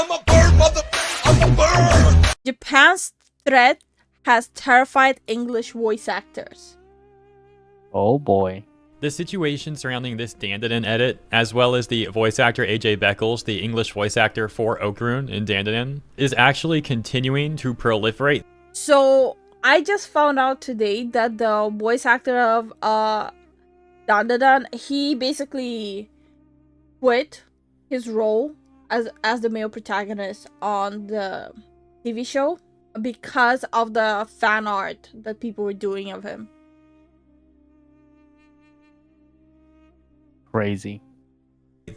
I'm a bird, mother. I'm a bird. Japan's threat has terrified English voice actors. Oh boy. The situation surrounding this Dandadan edit, as well as the voice actor AJ Beckles, the English voice actor for Okarun in Dandadan, is actually continuing to proliferate. So I just found out today that the voice actor of Dandadan, he basically quit his role as the male protagonist on the TV show because of the fan art that people were doing of him. Crazy.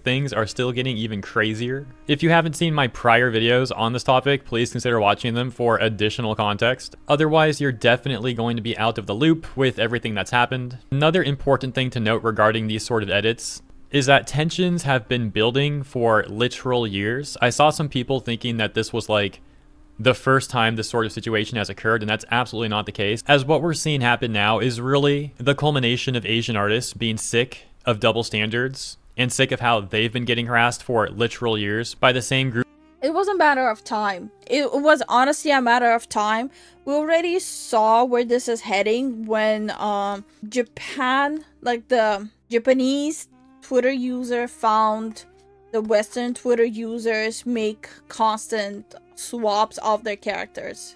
Things are still getting even crazier. If you haven't seen my prior videos on this topic, please consider watching them for additional context. Otherwise, you're definitely going to be out of the loop with everything that's happened. Another important thing to note regarding these sort of edits is that tensions have been building for literal years. I saw some people thinking that this was like the first time this sort of situation has occurred, and that's absolutely not the case, as what we're seeing happen now is really the culmination of Asian artists being sick of double standards and sick of how they've been getting harassed for literal years by the same group. It was a matter of time. It was honestly a matter of time. We already saw where this is heading when Japan, like the Japanese Twitter user found the Western Twitter users make constant swaps of their characters.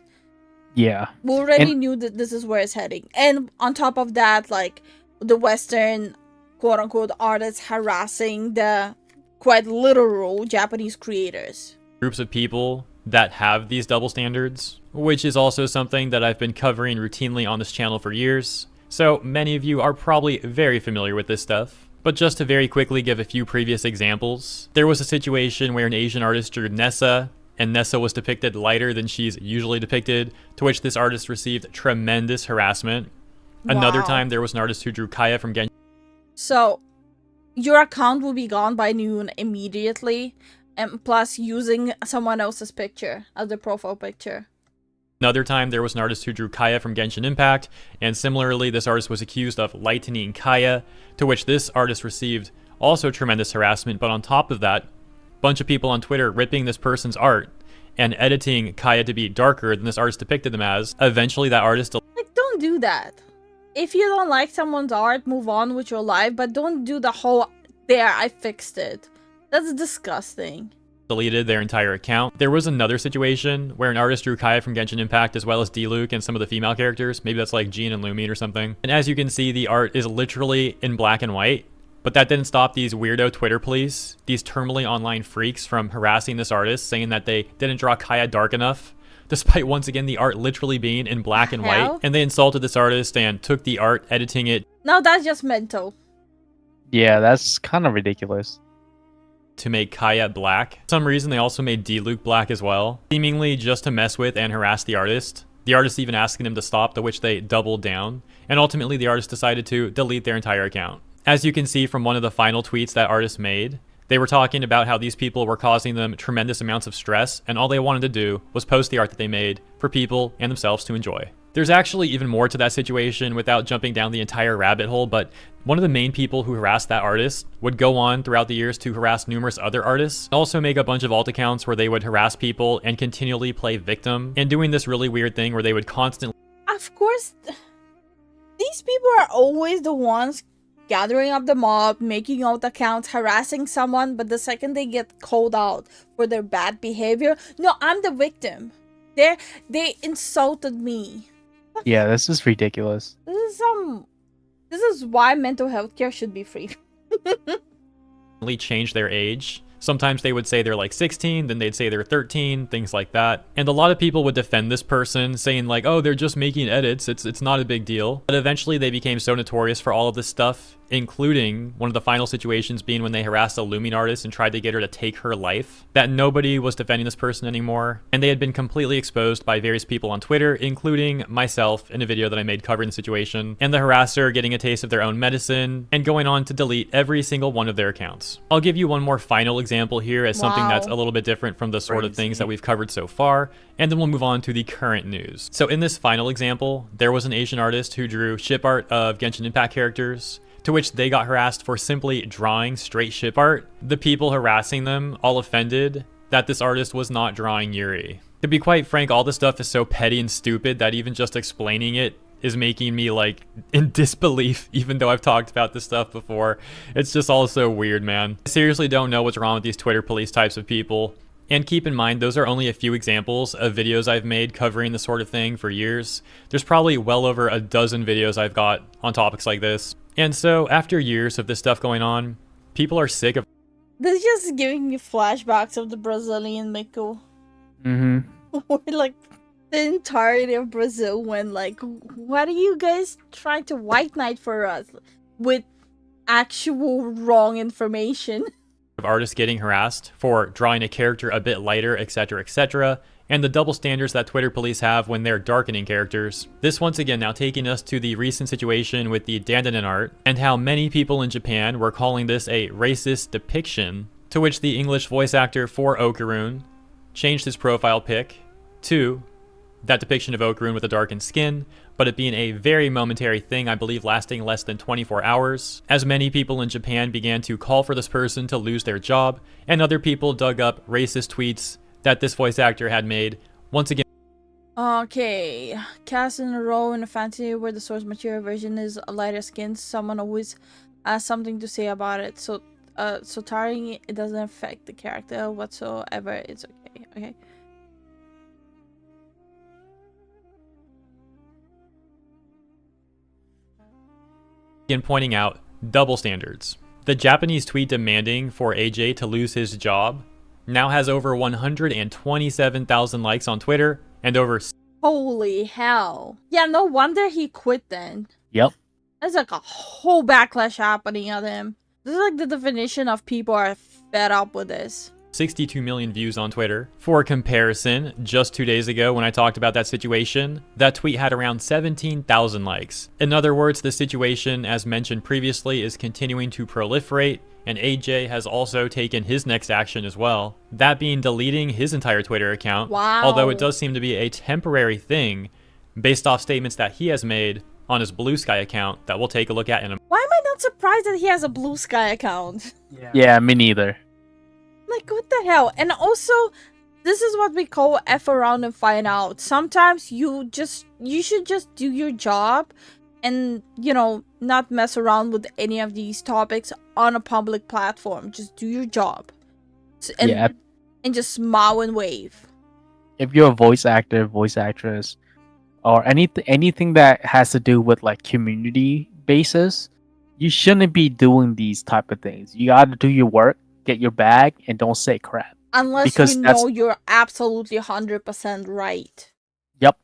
Yeah. We already knew that this is where it's heading. And on top of that, like the Western quote-unquote artists harassing the quite literal Japanese creators. Groups of people that have these double standards, which is also something that I've been covering routinely on this channel for years. So many of you are probably very familiar with this stuff. But just to very quickly give a few previous examples, there was a situation where an Asian artist drew Nessa, and Nessa was depicted lighter than she's usually depicted, to which this artist received tremendous harassment. Another Wow. time, there was an artist who drew Kaya from Genshin. So your account will be gone by noon immediately, and plus using someone else's picture as the profile picture. Another time, there was an artist who drew Kaya from Genshin Impact, and similarly, this artist was accused of lightening Kaya, to which this artist received also tremendous harassment. But on top of that, a bunch of people on Twitter ripping this person's art and editing Kaya to be darker than this artist depicted them as. Eventually, that artist Like, don't do that. If you don't like someone's art, move on with your life, but don't do the whole, there, I fixed it. That's disgusting. deleted their entire account. There was another situation where an artist drew Kaya from Genshin Impact as well as D-Luke and some of the female characters. Maybe that's like Jean and Lumine or something. And as you can see, the art is literally in black and white. But that didn't stop these weirdo Twitter police, these terminally online freaks, from harassing this artist, saying that they didn't draw Kaya dark enough, despite once again the art literally being in black and white. And they insulted this artist and took the art, editing it. No, that's just mental. Yeah, that's kind of ridiculous. To make Kaya black. For some reason, they also made D-Luke black as well, seemingly just to mess with and harass the artist. The artist even asking him to stop, to which they doubled down. And ultimately, the artist decided to delete their entire account. As you can see from one of the final tweets that artist made, they were talking about how these people were causing them tremendous amounts of stress, and all they wanted to do was post the art that they made for people and themselves to enjoy. There's actually even more to that situation without jumping down the entire rabbit hole, but one of the main people who harassed that artist would go on throughout the years to harass numerous other artists, also make a bunch of alt accounts where they would harass people and continually play victim, and doing this really weird thing where they would constantly... Of course, these people are always the ones gathering up the mob, making alt accounts, harassing someone, but the second they get called out for their bad behavior, no, I'm the victim. They insulted me. Yeah, this is ridiculous. This is why mental health care should be free. change their age. Sometimes they would say they're like 16, then they'd say they're 13, things like that. And a lot of people would defend this person, saying like, oh, they're just making edits, it's not a big deal. But eventually they became so notorious for all of this stuff, including one of the final situations being when they harassed a Lumine artist and tried to get her to take her life, that nobody was defending this person anymore. And they had been completely exposed by various people on Twitter, including myself in a video that I made covering the situation, and the harasser getting a taste of their own medicine and going on to delete every single one of their accounts. I'll give you one more final example here as something that's a little bit different from the sort of things that we've covered so far, and then we'll move on to the current news. So in this final example, there was an Asian artist who drew ship art of Genshin Impact characters, to which they got harassed for simply drawing straight ship art. The people harassing them all offended that this artist was not drawing Yuri. To be quite frank, all this stuff is so petty and stupid that even just explaining it is making me like in disbelief, even though I've talked about this stuff before. It's just all so weird, man. I seriously don't know what's wrong with these Twitter police types of people. And keep in mind, those are only a few examples of videos I've made covering this sort of thing for years. There's probably well over a dozen videos I've got on topics like this. And so after years of this stuff going on, people are sick of This is just giving me flashbacks of the Brazilian Miko. Mm-hmm. Where like the entirety of Brazil went like, what are you guys trying to white knight for us with actual wrong information? artists getting harassed for drawing a character a bit lighter, etc., etc., and the double standards that Twitter police have when they're darkening characters. This once again now taking us to the recent situation with the Dandanon art, and how many people in Japan were calling this a racist depiction, to which the English voice actor for Okarun changed his profile pic to that depiction of Okarun with a darkened skin, but it being a very momentary thing, I believe lasting less than 24 hours, as many people in Japan began to call for this person to lose their job, and other people dug up racist tweets that this voice actor had made. Once again, Okay, cast in a role in a fantasy where the source material version is a lighter skin, someone always has something to say about it. So tarring it doesn't affect the character whatsoever. It's okay. Okay. pointing out double standards. The Japanese tweet demanding for AJ to lose his job now has over 127,000 likes on Twitter and over... Holy hell. Yeah, no wonder he quit then. Yep. There's like a whole backlash happening at him. This is like the definition of people are fed up with this. 62 million views on Twitter. For comparison, just 2 days ago when I talked about that situation, that tweet had around 17,000 likes. In other words, the situation, as mentioned previously, is continuing to proliferate, and AJ has also taken his next action as well. That being deleting his entire Twitter account, Wow. although it does seem to be a temporary thing based off statements that he has made on his Blue Sky account that we'll take a look at in a... Why am I not surprised that he has a Blue Sky account? Yeah, me neither. Like, what the hell? And also, this is what we call F around and find out. Sometimes you should just do your job and, you know, not mess around with any of these topics on a public platform. Just do your job. And just smile and wave. If you're a voice actor, voice actress, or anything that has to do with like community basis, you shouldn't be doing these type of things. You gotta do your work, get your bag, and don't say crap. Unless Because you know you're absolutely 100% right. Yep.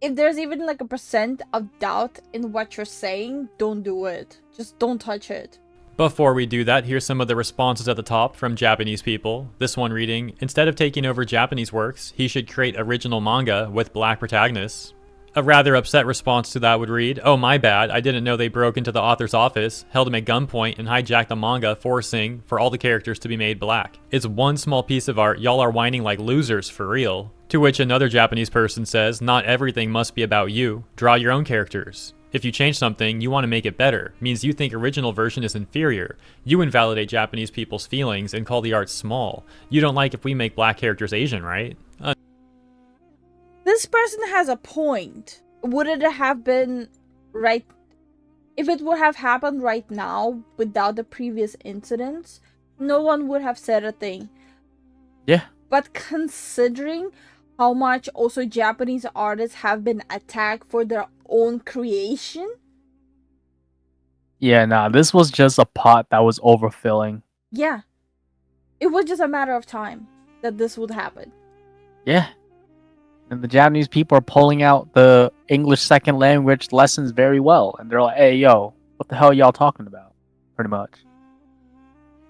If there's even like a percent of doubt in what you're saying, don't do it. Just don't touch it. Before we do that, here's some of the responses at the top from Japanese people. This one reading, instead of taking over Japanese works, he should create original manga with black protagonists. A rather upset response to that would read, oh my bad, I didn't know they broke into the author's office, held him at gunpoint, and hijacked the manga, forcing for all the characters to be made black. It's one small piece of art, y'all are whining like losers for real. To which another Japanese person says, not everything must be about you, draw your own characters. If you change something, you want to make it better, means you think original version is inferior. You invalidate Japanese people's feelings and call the art small. You don't like if we make black characters Asian, right? This person has a point. Would it have been right if it would have happened right now without the previous incidents? No one would have said a thing. Yeah. But considering how much also Japanese artists have been attacked for their own creation. Yeah, nah, this was just a pot that was overfilling. Yeah. It was just a matter of time that this would happen. Yeah. And the Japanese people are pulling out the English second language lessons very well. And they're like, hey, yo, what the hell are y'all talking about? Pretty much.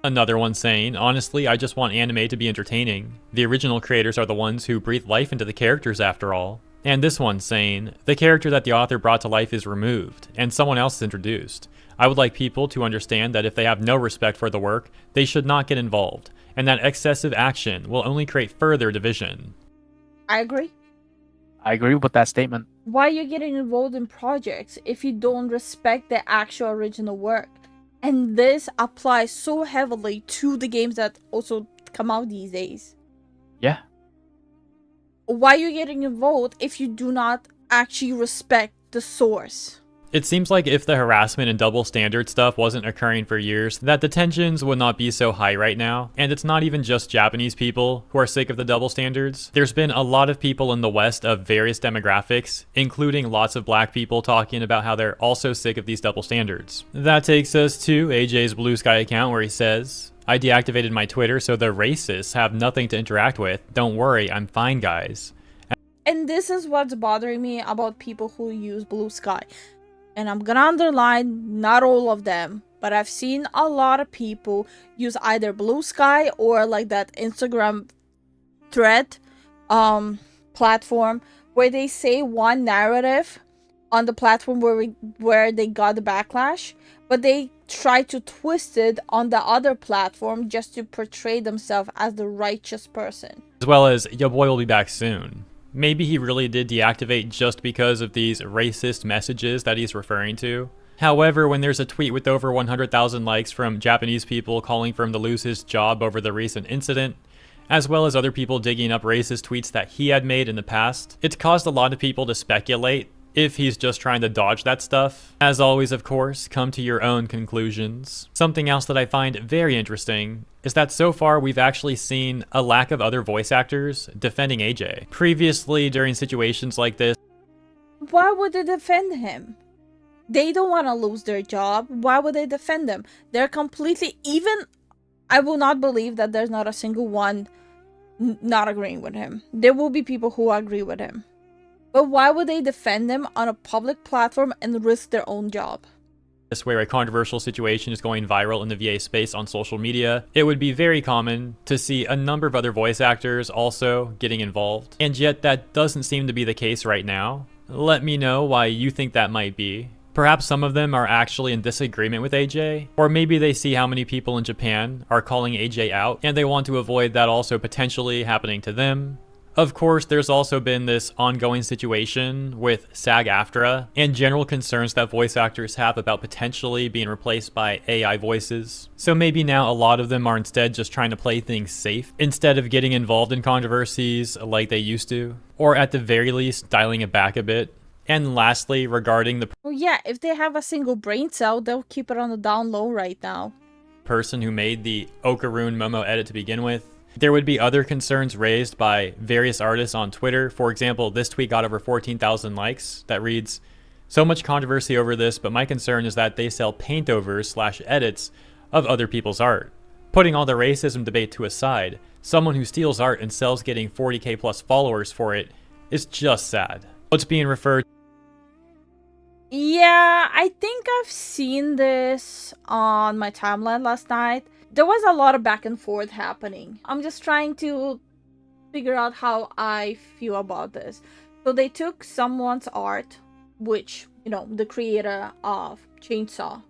Another one saying, honestly, I just want anime to be entertaining. The original creators are the ones who breathe life into the characters after all. And this one saying, the character that the author brought to life is removed, and someone else is introduced. I would like people to understand that if they have no respect for the work, they should not get involved, and that excessive action will only create further division. I agree. I agree with that statement. Why are you getting involved in projects if you don't respect the actual original work? And this applies so heavily to the games that also that come out these days. Yeah. Why are you getting involved if you do not actually respect the source? It seems like if the harassment and double standard stuff wasn't occurring for years, that the tensions would not be so high right now. And it's not even just Japanese people who are sick of the double standards. There's been a lot of people in the West of various demographics, including lots of black people talking about how they're also sick of these double standards. That takes us to AJ's Blue Sky account where he says, I deactivated my Twitter so the racists have nothing to interact with. Don't worry, I'm fine, guys. And this is what's bothering me about people who use Blue Sky. And I'm gonna underline, not all of them, but I've seen a lot of people use either Blue Sky or like that Instagram thread platform where they say one narrative on the platform where they got the backlash, but they try to twist it on the other platform just to portray themselves as the righteous person. As well as, your boy will be back soon. Maybe he really did deactivate just because of these racist messages that he's referring to. However, when there's a tweet with over 100,000 likes from Japanese people calling for him to lose his job over the recent incident, as well as other people digging up racist tweets that he had made in the past, it's caused a lot of people to speculate if he's just trying to dodge that stuff. As always, of course, come to your own conclusions. Something else that I find very interesting is that so far we've actually seen a lack of other voice actors defending AJ. Previously, during situations like this, Why would they defend him? They don't want to lose their job. Why would they defend him? They're completely, even I will not believe that there's not a single one not agreeing with him. There will be people who agree with him. But why would they defend him on a public platform and risk their own job? where a controversial situation is going viral in the VA space on social media, it would be very common to see a number of other voice actors also getting involved. And yet that doesn't seem to be the case right now. Let me know why you think that might be. Perhaps some of them are actually in disagreement with AJ, or maybe they see how many people in Japan are calling AJ out and they want to avoid that also potentially happening to them. Of course, there's also been this ongoing situation with SAG-AFTRA and general concerns that voice actors have about potentially being replaced by AI voices. So maybe now a lot of them are instead just trying to play things safe instead of getting involved in controversies like they used to, or at the very least dialing it back a bit. And lastly, regarding the Well, yeah, if they have a single brain cell, they'll keep it on the down low right now. person who made the Okarun Momo edit to begin with, there would be other concerns raised by various artists on Twitter. For example, this tweet got over 14,000 likes that reads, "So much controversy over this, but my concern is that they sell paintovers/edits of other people's art. Putting all the racism debate to a side, someone who steals art and sells getting 40k plus followers for it is just sad." What's being referred Yeah, I think I've seen this on my timeline last night. There was a lot of back and forth happening. I'm just trying to figure out how I feel about this. So they took someone's art, which, you know, the creator of Chainsaw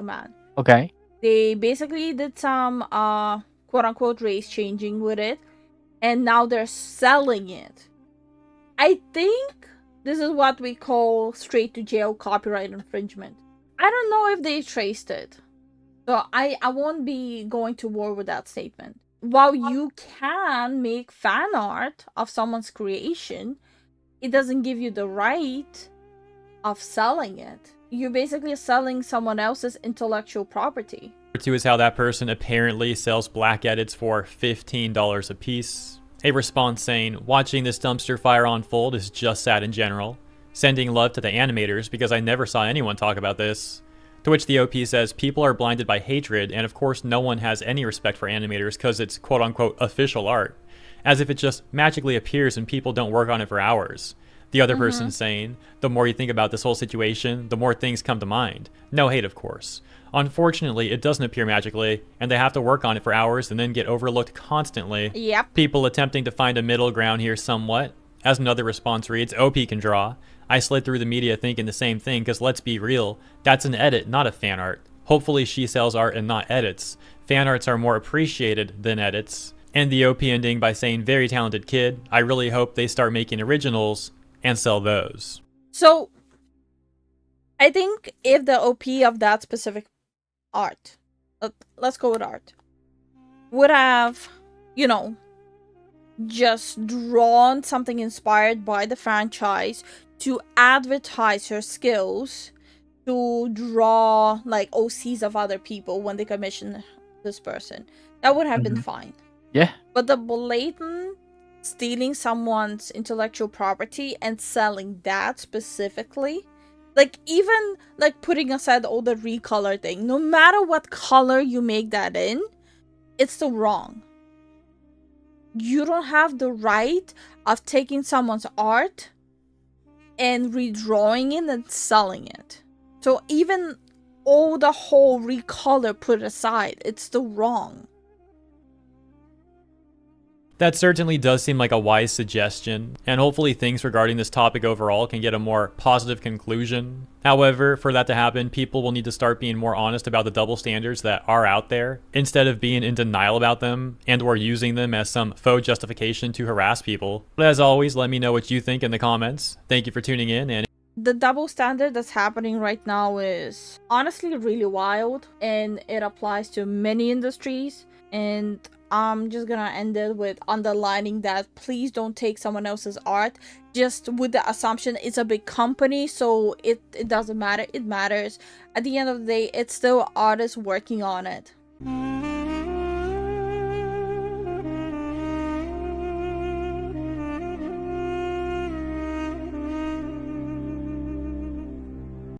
Man. Okay. They basically did some quote unquote race changing with it, and now they're selling it. I think this is what we call straight to jail copyright infringement. I don't know if they traced it. So I won't be going to war with that statement. While you can make fan art of someone's creation, it doesn't give you the right of selling it. You're basically selling someone else's intellectual property. to is how that person apparently sells black edits for $15 a piece. A response saying, "Watching this dumpster fire unfold is just sad in general. Sending love to the animators because I never saw anyone talk about this." To which the OP says, "People are blinded by hatred, and of course no one has any respect for animators because it's quote-unquote official art. As if it just magically appears and people don't work on it for hours." The other person saying, "The more you think about this whole situation, the more things come to mind. No hate, of course. Unfortunately, it doesn't appear magically, and they have to work on it for hours and then get overlooked constantly." Yep. People attempting to find a middle ground here somewhat. As another response reads, "OP can draw. I slid through the media thinking the same thing, because let's be real, that's an edit, not a fan art. Hopefully she sells art and not edits. Fan arts are more appreciated than edits." And the OP ending by saying, "Very talented kid. I really hope they start making originals and sell those." So I think if the OP of that specific art, let's go with art, would have you know, just drawn something inspired by the franchise to advertise her skills to draw like OCs of other people when they commission this person. That would have been fine. Yeah. But the blatant stealing someone's intellectual property and selling that specifically, like even like putting aside all the recolor thing, no matter what color you make that in, it's still wrong. You don't have the right of taking someone's art and redrawing it and selling it. So even all the whole recolor put aside, it's still wrong. That certainly does seem like a wise suggestion, and hopefully things regarding this topic overall can get a more positive conclusion. However, for that to happen, people will need to start being more honest about the double standards that are out there, instead of being in denial about them and or using them as some faux justification to harass people. But as always, let me know what you think in the comments. Thank you for tuning in, and The double standard that's happening right now is honestly really wild, and it applies to many industries. And I'm just gonna end it with underlining that please don't take someone else's art just with the assumption it's a big company, so it doesn't matter. It matters. At the end of the day, it's still artists working on it.